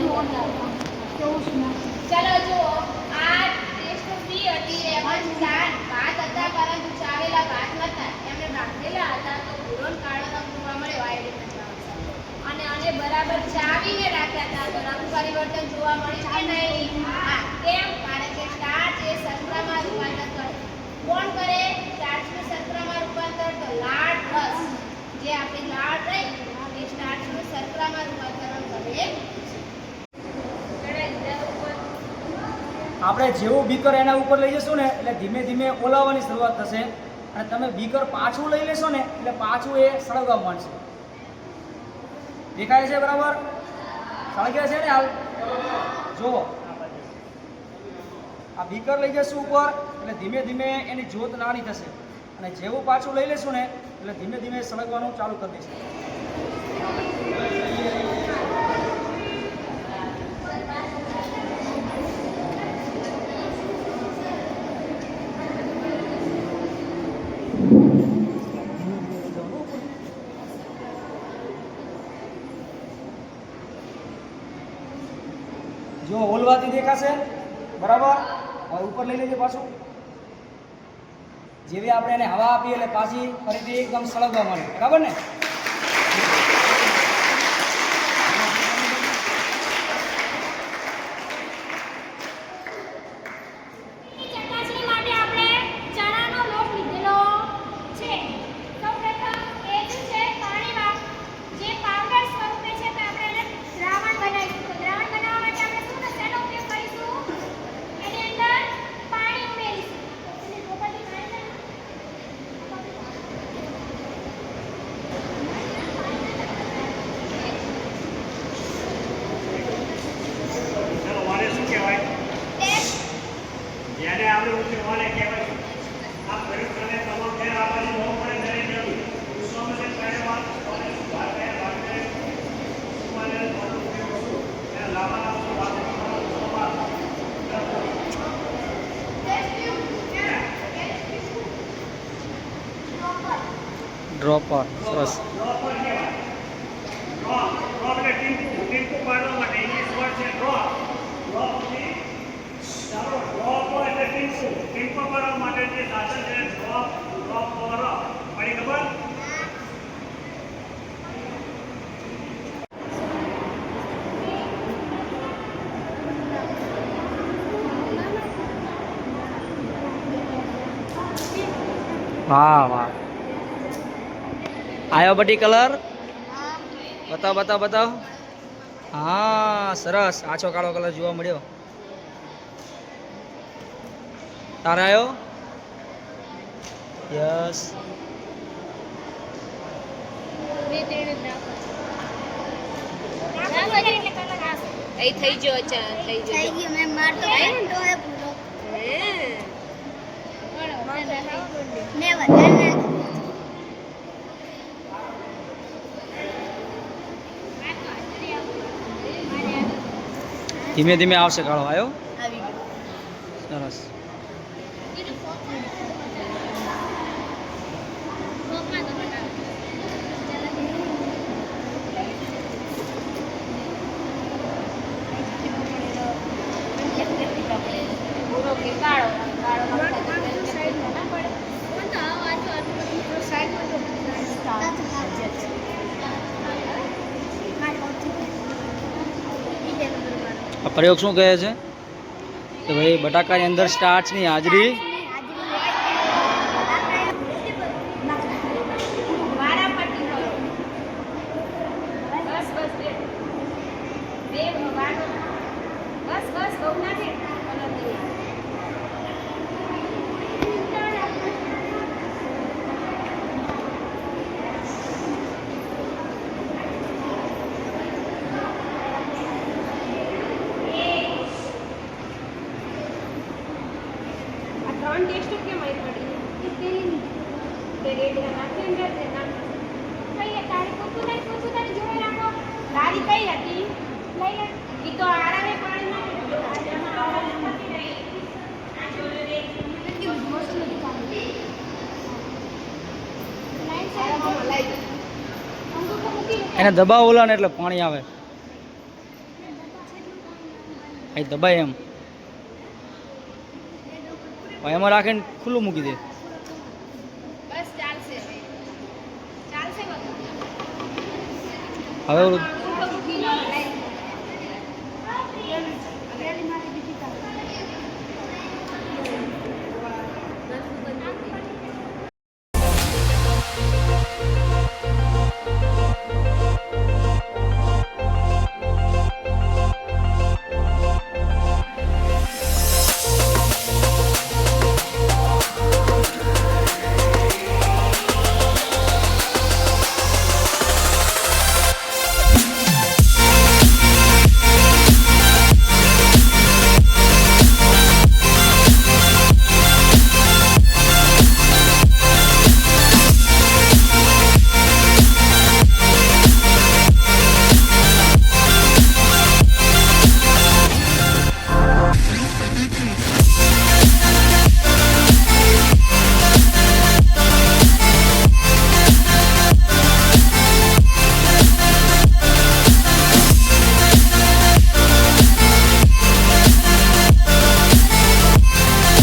ચલો જુઓ આ ટેસ્ટ ફી હતી એમાં ભાત હતા પરંતુ ચાવેલા ભાત નતા એમને બાંધેલા હતા તો ભૂરો કાળો રંગ જોવા મળ્યો આ અને આને બરાબર ચાવીને રાખ્યા હતા તો રંગ પરિવર્તન જોવા મળ્યું કે નહીં? હા કેમ? કારણ કે સ્ટાર્ચ એ શર્કરામાં રૂપાંતર કરે. કોણ કરે સ્ટાર્ચનું શર્કરામાં રૂપાંતર? તો લાળ રસ જે આપણી લાળ રહી એ સ્ટાર્ચનું શર્કરામાં રૂપાંતરણ કરે. આપણે જેવું બીકર એના ઉપર લઈ જશું ને એટલે ધીમે ધીમે ઓલાવવાની શરૂઆત થશે અને તમે બીકર પાછું લઈ લેશો ને એટલે પાછું એ સળગવા માંડશે. દેખાય છે બરાબર? સળગે છે ને હાલ જુઓ આ બીકર લઈ જશું ઉપર એટલે ધીમે ધીમે એની જ્યોત નાની થશે અને જેવું પાછું લઈ લેશું ને એટલે ધીમે ધીમે સળગવાનું ચાલુ કરી દેશે. જો ઓલવાથી દેખાશે બરાબર. હવે ઉપર લઈ લેજે પાછું. જેવી આપણે એને હવા આપીએ એટલે પાછી ફરીથી એકદમ સળગવા મળે બરાબર ને? ડ્રોપર સરસ. વાહ વાહ. આયો બધી કલર? બતાવ બતાવ બતાવ. હા સરસ. આછો કાળો કલર જોવા મળ્યો. તારે આવ્યો? યસ. થઈ ગયો થઈ ગયો મેં મારતો તો હે પૂરો મે વધારે ધીમે ધીમે આવશે કાળો. આવ્યો? આવી ગયો. સરસ. આ પ્રયોગ શું કહે છે કે ભાઈ બટાકાની અંદર સ્ટાર્ચની હાજરી टेस्ट के माइक पड़ी इतनी रेड लगा के अंदर देना कई तारी को तारी जोड़े રાખો તારી કઈ હતી લઈ લે ઈ તો આરામે પાણીમાં આમાં આરામે નથી રહી આ જોડે રે કેટલી મસ્ત દેખાય લાઈન સાઈડમાં લઈ એને દબાવ ઓલા ને એટલે પાણી આવે. અહીં દબાય એમ હવે એમાં રાખીને ખુલ્લું મૂકી દે. બસ ચાલશે હવે. ચાલશે બધું. હવે ઓલું ઊંધો મૂકીને લાઈ.